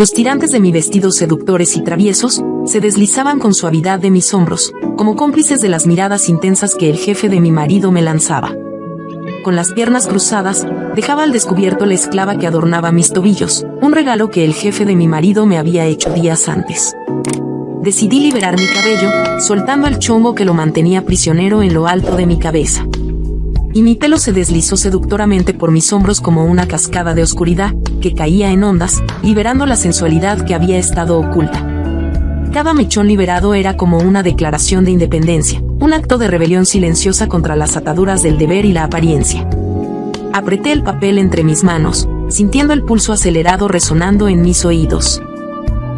Los tirantes de mi vestido seductores y traviesos se deslizaban con suavidad de mis hombros, como cómplices de las miradas intensas que el jefe de mi marido me lanzaba. Con las piernas cruzadas, dejaba al descubierto la esclava que adornaba mis tobillos, un regalo que el jefe de mi marido me había hecho días antes. Decidí liberar mi cabello, soltando el chongo que lo mantenía prisionero en lo alto de mi cabeza. Y mi pelo se deslizó seductoramente por mis hombros como una cascada de oscuridad, que caía en ondas, liberando la sensualidad que había estado oculta. Cada mechón liberado era como una declaración de independencia, un acto de rebelión silenciosa contra las ataduras del deber y la apariencia. Apreté el papel entre mis manos, sintiendo el pulso acelerado resonando en mis oídos.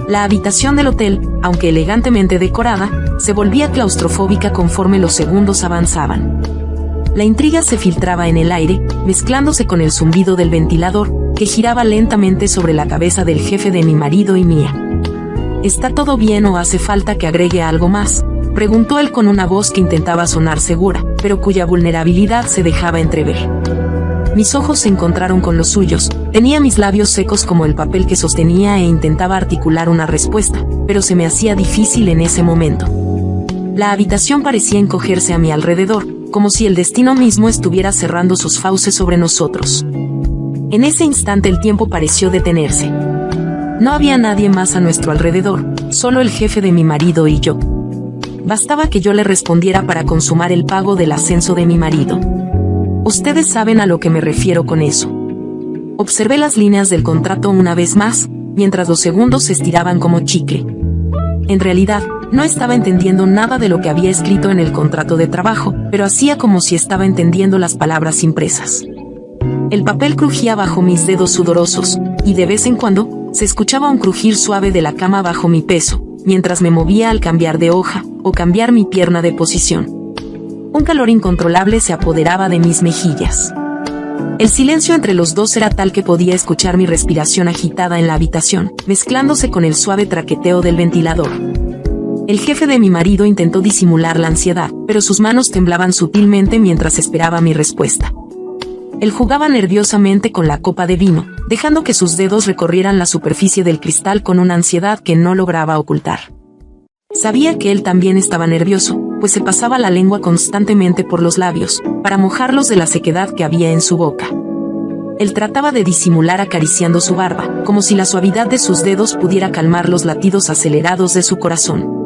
La habitación del hotel, aunque elegantemente decorada, se volvía claustrofóbica conforme los segundos avanzaban. La intriga se filtraba en el aire, mezclándose con el zumbido del ventilador, que giraba lentamente sobre la cabeza del jefe de mi marido y mía. ¿Está todo bien o hace falta que agregue algo más?, preguntó él con una voz que intentaba sonar segura, pero cuya vulnerabilidad se dejaba entrever. Mis ojos se encontraron con los suyos, tenía mis labios secos como el papel que sostenía e intentaba articular una respuesta, pero se me hacía difícil en ese momento. La habitación parecía encogerse a mi alrededor, como si el destino mismo estuviera cerrando sus fauces sobre nosotros. En ese instante el tiempo pareció detenerse. No había nadie más a nuestro alrededor, solo el jefe de mi marido y yo. Bastaba que yo le respondiera para consumar el pago del ascenso de mi marido. Ustedes saben a lo que me refiero con eso. Observé las líneas del contrato una vez más, mientras los segundos se estiraban como chicle. En realidad, no estaba entendiendo nada de lo que había escrito en el contrato de trabajo, pero hacía como si estaba entendiendo las palabras impresas. El papel crujía bajo mis dedos sudorosos, y de vez en cuando, se escuchaba un crujir suave de la cama bajo mi peso, mientras me movía al cambiar de hoja, o cambiar mi pierna de posición. Un calor incontrolable se apoderaba de mis mejillas. El silencio entre los dos era tal que podía escuchar mi respiración agitada en la habitación, mezclándose con el suave traqueteo del ventilador. El jefe de mi marido intentó disimular la ansiedad, pero sus manos temblaban sutilmente mientras esperaba mi respuesta. Él jugaba nerviosamente con la copa de vino, dejando que sus dedos recorrieran la superficie del cristal con una ansiedad que no lograba ocultar. Sabía que él también estaba nervioso, pues se pasaba la lengua constantemente por los labios, para mojarlos de la sequedad que había en su boca. Él trataba de disimular acariciando su barba, como si la suavidad de sus dedos pudiera calmar los latidos acelerados de su corazón.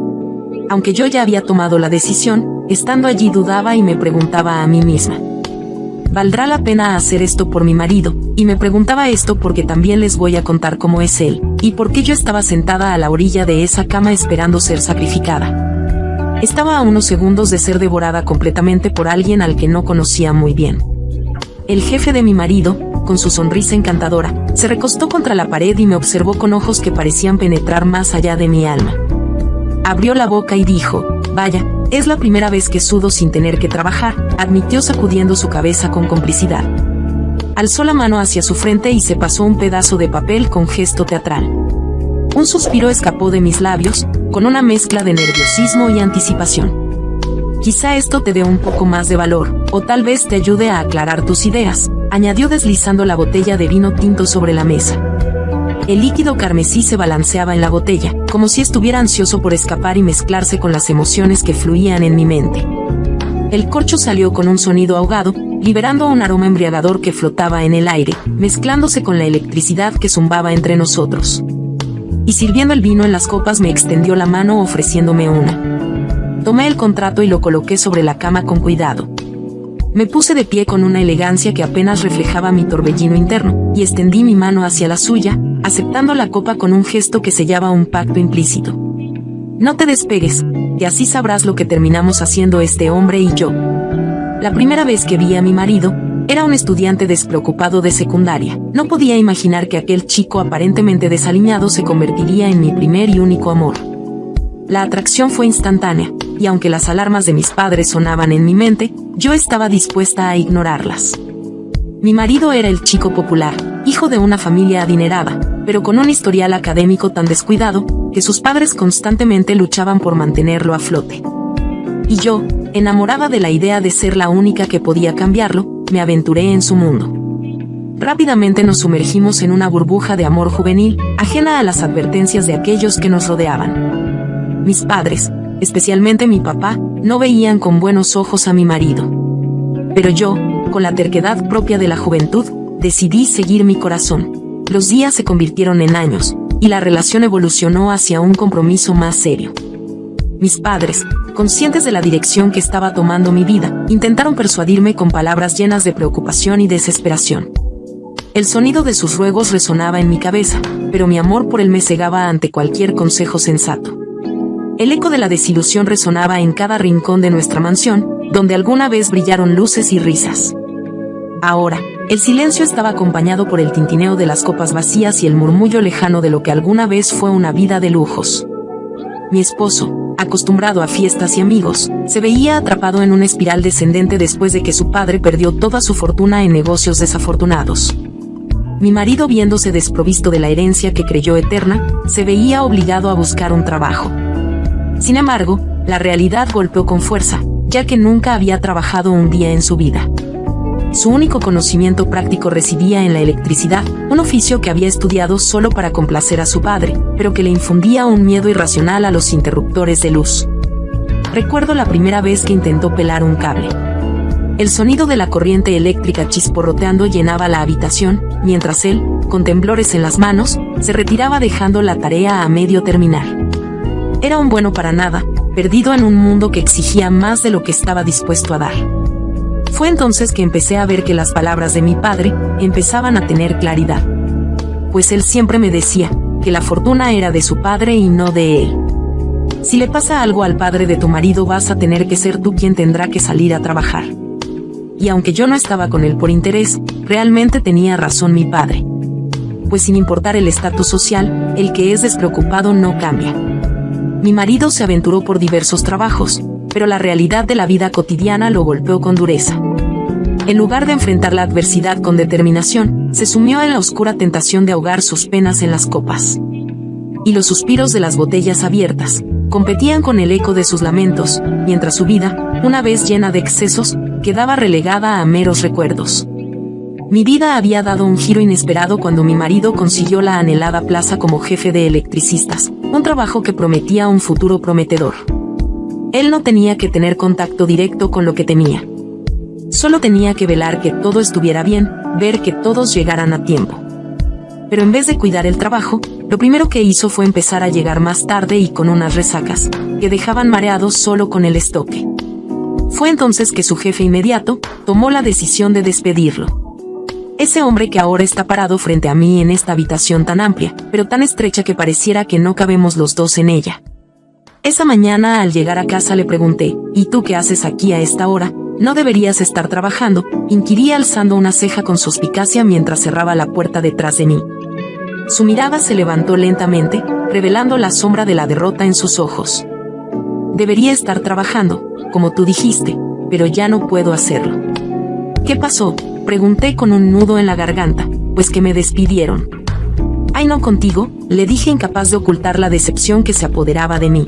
Aunque yo ya había tomado la decisión, estando allí dudaba y me preguntaba a mí misma: ¿valdrá la pena hacer esto por mi marido? Y me preguntaba esto porque también les voy a contar cómo es él, y por qué yo estaba sentada a la orilla de esa cama esperando ser sacrificada. Estaba a unos segundos de ser devorada completamente por alguien al que no conocía muy bien. El jefe de mi marido, con su sonrisa encantadora, se recostó contra la pared y me observó con ojos que parecían penetrar más allá de mi alma. Abrió la boca y dijo: «Vaya, es la primera vez que sudo sin tener que trabajar», admitió sacudiendo su cabeza con complicidad. Alzó la mano hacia su frente y se pasó un pedazo de papel con gesto teatral. Un suspiro escapó de mis labios, con una mezcla de nerviosismo y anticipación. «Quizá esto te dé un poco más de valor, o tal vez te ayude a aclarar tus ideas», añadió deslizando la botella de vino tinto sobre la mesa. El líquido carmesí se balanceaba en la botella, como si estuviera ansioso por escapar y mezclarse con las emociones que fluían en mi mente. El corcho salió con un sonido ahogado, liberando un aroma embriagador que flotaba en el aire, mezclándose con la electricidad que zumbaba entre nosotros. Y sirviendo el vino en las copas me extendió la mano ofreciéndome una. Tomé el contrato y lo coloqué sobre la cama con cuidado. Me puse de pie con una elegancia que apenas reflejaba mi torbellino interno, y extendí mi mano hacia la suya, aceptando la copa con un gesto que sellaba un pacto implícito. «No te despegues, que así sabrás lo que terminamos haciendo este hombre y yo». La primera vez que vi a mi marido, era un estudiante despreocupado de secundaria. No podía imaginar que aquel chico aparentemente desaliñado se convertiría en mi primer y único amor. La atracción fue instantánea, y aunque las alarmas de mis padres sonaban en mi mente, yo estaba dispuesta a ignorarlas. Mi marido era el chico popular, hijo de una familia adinerada, pero con un historial académico tan descuidado, que sus padres constantemente luchaban por mantenerlo a flote. Y yo, enamorada de la idea de ser la única que podía cambiarlo, me aventuré en su mundo. Rápidamente nos sumergimos en una burbuja de amor juvenil, ajena a las advertencias de aquellos que nos rodeaban. Mis padres, especialmente mi papá, no veían con buenos ojos a mi marido. Pero yo, con la terquedad propia de la juventud, decidí seguir mi corazón. Los días se convirtieron en años, y la relación evolucionó hacia un compromiso más serio. Mis padres, conscientes de la dirección que estaba tomando mi vida, intentaron persuadirme con palabras llenas de preocupación y desesperación. El sonido de sus ruegos resonaba en mi cabeza, pero mi amor por él me cegaba ante cualquier consejo sensato. El eco de la desilusión resonaba en cada rincón de nuestra mansión, donde alguna vez brillaron luces y risas. Ahora, el silencio estaba acompañado por el tintineo de las copas vacías y el murmullo lejano de lo que alguna vez fue una vida de lujos. Mi esposo, acostumbrado a fiestas y amigos, se veía atrapado en una espiral descendente después de que su padre perdió toda su fortuna en negocios desafortunados. Mi marido, viéndose desprovisto de la herencia que creyó eterna, se veía obligado a buscar un trabajo. Sin embargo, la realidad golpeó con fuerza, ya que nunca había trabajado un día en su vida. Su único conocimiento práctico residía en la electricidad, un oficio que había estudiado solo para complacer a su padre, pero que le infundía un miedo irracional a los interruptores de luz. Recuerdo la primera vez que intentó pelar un cable. El sonido de la corriente eléctrica chisporroteando llenaba la habitación, mientras él, con temblores en las manos, se retiraba dejando la tarea a medio terminar. Era un bueno para nada, perdido en un mundo que exigía más de lo que estaba dispuesto a dar. Fue entonces que empecé a ver que las palabras de mi padre empezaban a tener claridad. Pues él siempre me decía que la fortuna era de su padre y no de él. Si le pasa algo al padre de tu marido, vas a tener que ser tú quien tendrá que salir a trabajar. Y aunque yo no estaba con él por interés, realmente tenía razón mi padre. Pues sin importar el estatus social, el que es despreocupado no cambia. Mi marido se aventuró por diversos trabajos, pero la realidad de la vida cotidiana lo golpeó con dureza. En lugar de enfrentar la adversidad con determinación, se sumió en la oscura tentación de ahogar sus penas en las copas. Y los suspiros de las botellas abiertas competían con el eco de sus lamentos, mientras su vida, una vez llena de excesos, quedaba relegada a meros recuerdos. Mi vida había dado un giro inesperado cuando mi marido consiguió la anhelada plaza como jefe de electricistas, un trabajo que prometía un futuro prometedor. Él no tenía que tener contacto directo con lo que temía. Solo tenía que velar que todo estuviera bien, ver que todos llegaran a tiempo. Pero en vez de cuidar el trabajo, lo primero que hizo fue empezar a llegar más tarde y con unas resacas, que dejaban mareados solo con el estoque. Fue entonces que su jefe inmediato tomó la decisión de despedirlo. Ese hombre que ahora está parado frente a mí en esta habitación tan amplia, pero tan estrecha que pareciera que no cabemos los dos en ella. Esa mañana al llegar a casa le pregunté, ¿y tú qué haces aquí a esta hora? ¿No deberías estar trabajando?, inquirí alzando una ceja con suspicacia mientras cerraba la puerta detrás de mí. Su mirada se levantó lentamente, revelando la sombra de la derrota en sus ojos. Debería estar trabajando, como tú dijiste, pero ya no puedo hacerlo. ¿Qué pasó?, pregunté con un nudo en la garganta, pues que me despidieron. Ay, no contigo, le dije, incapaz de ocultar la decepción que se apoderaba de mí.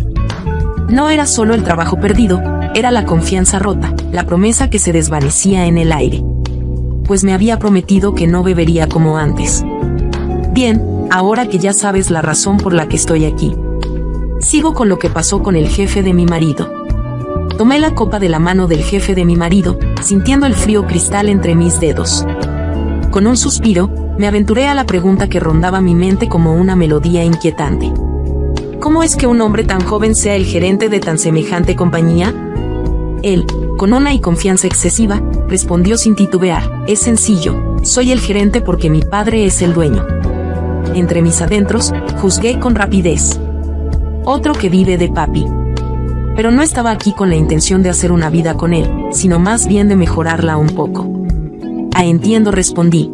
No era solo el trabajo perdido, era la confianza rota, la promesa que se desvanecía en el aire. Pues me había prometido que no bebería como antes. Bien, ahora que ya sabes la razón por la que estoy aquí. Sigo con lo que pasó con el jefe de mi marido. Tomé la copa de la mano del jefe de mi marido, sintiendo el frío cristal entre mis dedos. Con un suspiro, me aventuré a la pregunta que rondaba mi mente como una melodía inquietante. ¿Cómo es que un hombre tan joven sea el gerente de tan semejante compañía? Él, con una confianza excesiva, respondió sin titubear, es sencillo, soy el gerente porque mi padre es el dueño. Entre mis adentros, juzgué con rapidez. Otro que vive de papi. Pero no estaba aquí con la intención de hacer una vida con él, sino más bien de mejorarla un poco. Entiendo, respondí.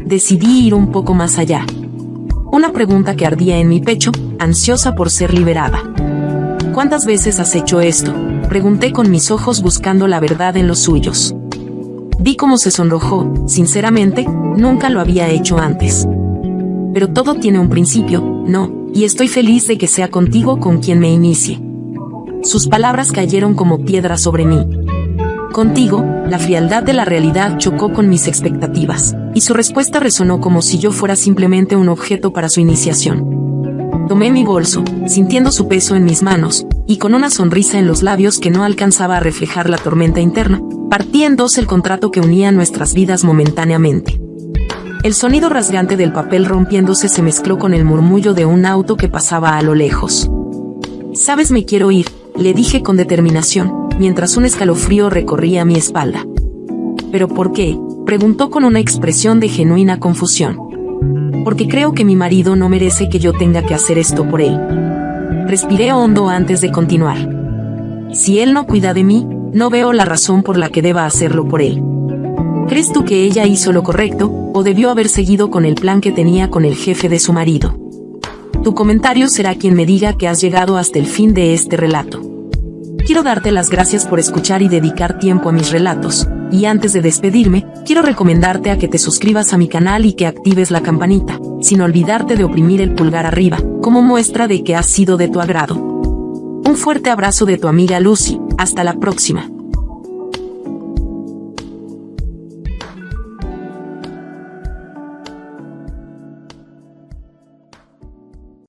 Decidí ir un poco más allá. Una pregunta que ardía en mi pecho, ansiosa por ser liberada. ¿Cuántas veces has hecho esto?, pregunté con mis ojos buscando la verdad en los suyos. Vi cómo se sonrojó, sinceramente, nunca lo había hecho antes. Pero todo tiene un principio, ¿no?, y estoy feliz de que sea contigo con quien me inicie. Sus palabras cayeron como piedras sobre mí. Contigo, La frialdad de la realidad chocó con mis expectativas, y su respuesta resonó como si yo fuera simplemente un objeto para su iniciación. Tomé mi bolso, sintiendo su peso en mis manos, y con una sonrisa en los labios que no alcanzaba a reflejar la tormenta interna, partí en dos el contrato que unía nuestras vidas momentáneamente. El sonido rasgante del papel rompiéndose se mezcló con el murmullo de un auto que pasaba a lo lejos. «Sabes, me quiero ir», le dije con determinación, mientras un escalofrío recorría mi espalda. «¿Pero por qué?», preguntó con una expresión de genuina confusión. «Porque creo que mi marido no merece que yo tenga que hacer esto por él». Respiré hondo antes de continuar. «Si él no cuida de mí, no veo la razón por la que deba hacerlo por él». ¿Crees tú que ella hizo lo correcto, o debió haber seguido con el plan que tenía con el jefe de su marido? Tu comentario será quien me diga que has llegado hasta el fin de este relato. Quiero darte las gracias por escuchar y dedicar tiempo a mis relatos, y antes de despedirme, quiero recomendarte a que te suscribas a mi canal y que actives la campanita, sin olvidarte de oprimir el pulgar arriba, como muestra de que has sido de tu agrado. Un fuerte abrazo de tu amiga Lucy, hasta la próxima.